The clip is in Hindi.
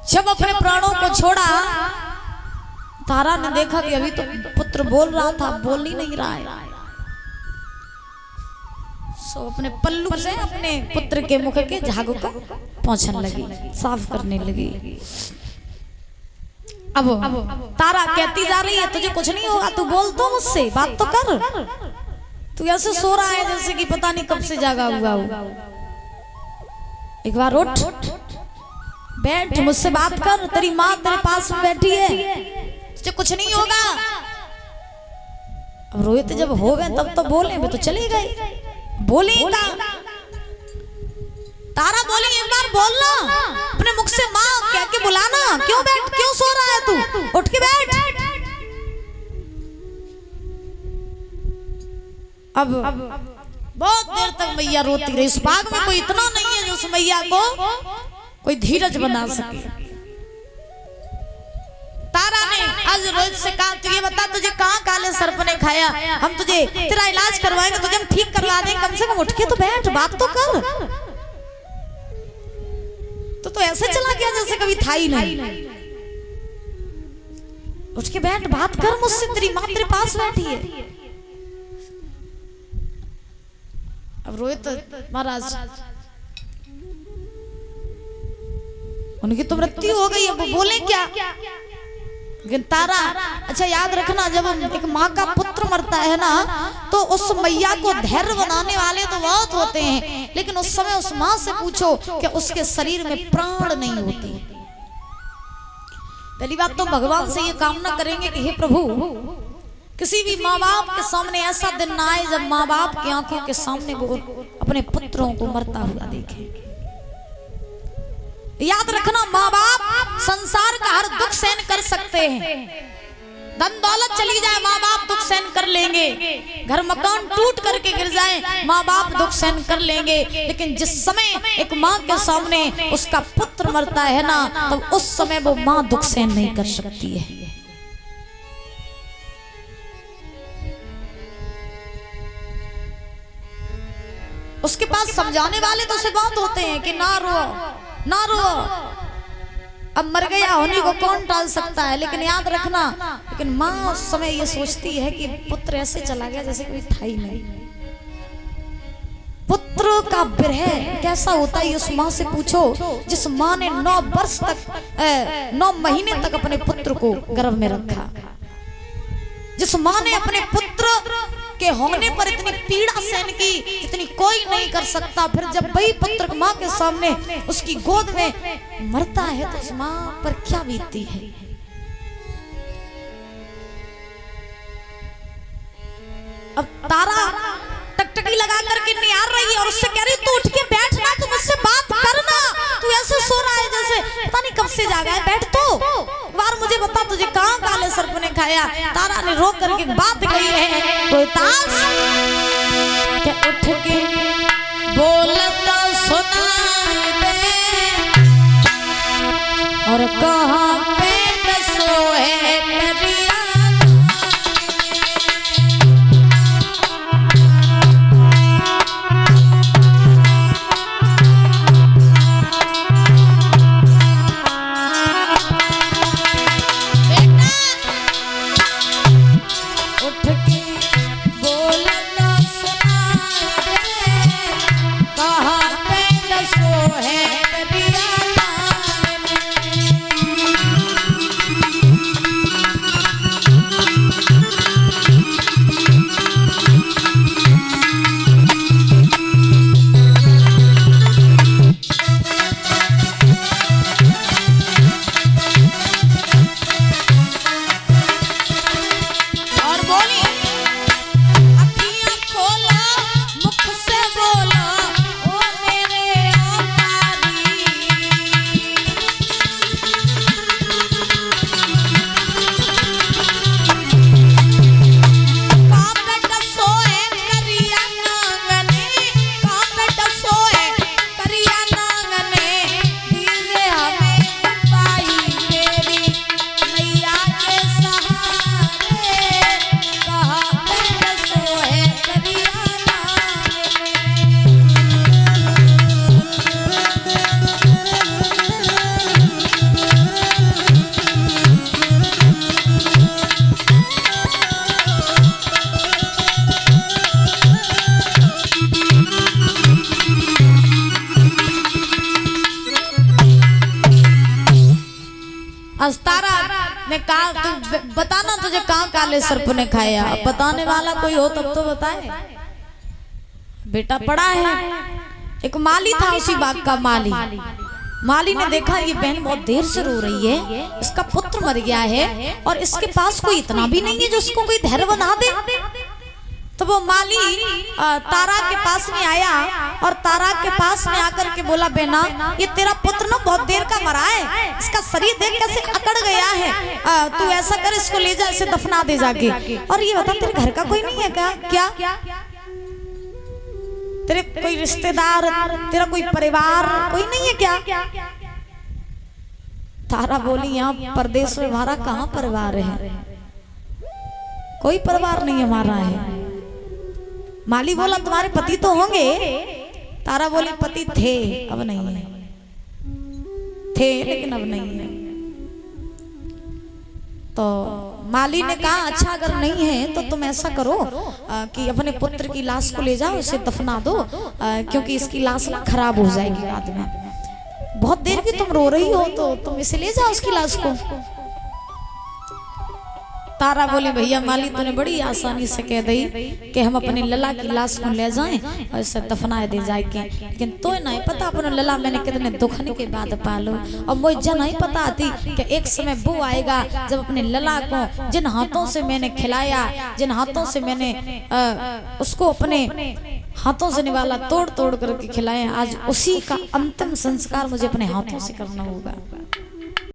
जब अपने प्राणों को छोड़ा, तारा ने देखा कि अभी तो पुत्र बोल रहा था, बोल ही नहीं रहा है। सो अपने पल्लू से अपने पुत्र के मुख के झाग को पोंछने लगी, साफ करने लगी। अब तारा कहती जा रही है, तुझे कुछ नहीं होगा, तू बोल तो मुझसे, बात तो कर। तू ऐसे सो रहा है जैसे कि पता नहीं कब से जागा हुआ हो। एक बार उठ, बैठ, मुझसे बात कर, तेरी माँ तेरे पास में बैठी है, तुझे कुछ नहीं होगा। अब रोहित जब हो गए तब तो बोले, वे तो चले गए, बोलेगा। तारा बोली, एक बार बोलना, अपने मुख से माँ कह के बुलाना। क्यों बैठ, क्यों सो रहा है तू, उठ के बैठ। अब बहुत देर तक मैया रोती रही। इस बाग में कोई इतना नहीं है जो उस मैया को कोई धीरज बना सके। तारा ने आज रोहित से कहा, तू ये बता, तुझे कहाँ काले सर्प ने खाया, हम तुझे तेरा इलाज करवाएंगे, तुझे हम ठीक करवा देंगे, कम से कम उठ के तो बैठ, बात तो कर। तो ऐसे चला गया जैसे कभी था ही नहीं। उठ के बैठ, बात कर मुझसे, तेरी माँ तेरे पास बैठी है। अब रोहित महाराज, उनकी तो मृत्यु हो गई, अब बोले क्या। लेकिन तारा, अच्छा याद रखना, जब एक माँ का पुत्र मरता है ना, तो उस मैया को धैर्य बनाने वाले तो बहुत होते हैं, लेकिन उस समय उस माँ से पूछो कि उसके शरीर में प्राण नहीं होते। पहली बात तो भगवान से ये कामना करेंगे कि हे प्रभु, किसी भी माँ बाप के सामने ऐसा दिन ना आए जब माँ बाप की आंखों के सामने वो अपने पुत्रों को मरता हुआ देखे। याद रखना, माँ बाप संसार का हर दुख सहन कर सकते हैं, धन दौलत चली जाए माँ बाप दुख सहन कर लेंगे, घर मकान टूट करके गिर जाए माँ बाप दुख सहन कर लेंगे, लेकिन जिस समय एक माँ के सामने उसका पुत्र मरता है ना, तब उस समय वो माँ दुख सहन नहीं कर सकती है। उसके पास समझाने वाले तो से बहुत होते हैं कि ना रो, ना रो, अब मर गया होने को कौन टाल सकता है। लेकिन याद रखना, लेकिन माँ उस समय ये सोचती है कि पुत्र ऐसे चला गया जैसे कोई था ही नहीं। पुत्र का विरह कैसा होता है, उस माँ से पूछो जिस माँ ने 9 वर्ष तक 9 महीने तक अपने पुत्र को गर्भ में रखा, जिस माँ ने अपने पुत्र के होने पर इतनी पीड़ा सहन की जितनी कोई नहीं कर सकता। फिर जब वही पुत्र माँ के सामने उसकी गोद में मरता है तो उस माँ पर क्या बीतती है। अब तारा टकटकी लगा करके निहार रही है और उससे कह रही, तू उठ के बैठना, तू मुझसे बात करना, तू ऐसे सो रहा है जैसे पता नहीं कब से जागा है, बैठ तो बार मुझे बता, तुझे कहाँ काले सर्प ने खाया। तारा ने रोक करके बात कही है, तो ताज के उठ के बोलता सुनाई दे, और कहाँ पे सोए है आज तारा ने कहा तू बताना तुझे कहाँ काले सर्प ने खाया। बताने वाला कोई हो तब तो बताए। बेटा पड़ा है। एक माली था उसी बाग का माली। माली ने देखा ये बहन बहुत देर से रो रही है, इसका पुत्र मर गया है और इसके पास कोई इतना भी नहीं है जो उसको कोई धैर्य बना दे। तो वो माली तारा के पास में आया और तारा के पास में आकर के बोला बेना ये तेरा पुत्र ना बहुत देर का मरा है, इसका शरीर देख कैसे अकड़ गया है, तू ऐसा कर इसको ले जा, इसे दफना दे जाके। और ये बता तेरे घर का कोई नहीं है क्या? तेरे कोई रिश्तेदार, तेरा कोई परिवार कोई नहीं है क्या? तारा बोली यहाँ परदेश में हमारा कहाँ परिवार है, कोई परिवार नहीं हमारा है। माली बोला तुम्हारे पति तो होंगे। तारा बोली पति थे अब नहीं है, थे लेकिन अब नहीं है। तो माली ने कहा अच्छा अगर नहीं है तो तुम ऐसा करो कि अपने पुत्र की लाश को ले जाओ, उसे दफना दो, क्योंकि इसकी लाश ना खराब हो जाएगी बाद में। बहुत देर की तुम रो रही हो तो तुम इसे ले जाओ उसकी लाश को। तारा बोले भैया माली तूने बड़ी आसानी से कह दी कि हम अपने लला की लाश को ले जाएं और इसे दफना दे जाएंगे, लेकिन तो नहीं पता अपने लला मैंने कितने दुखने के बाद पालो। और मुझे नहीं पता थी कि एक समय वो आएगा जब अपने लला को जिन हाथों से मैंने खिलाया, जिन हाथों से मैंने उसको अपने हाथों से निवाला, तोड़ तोड़ करके खिलाया, आज उसी का अंतिम संस्कार मुझे अपने हाथों से करना होगा।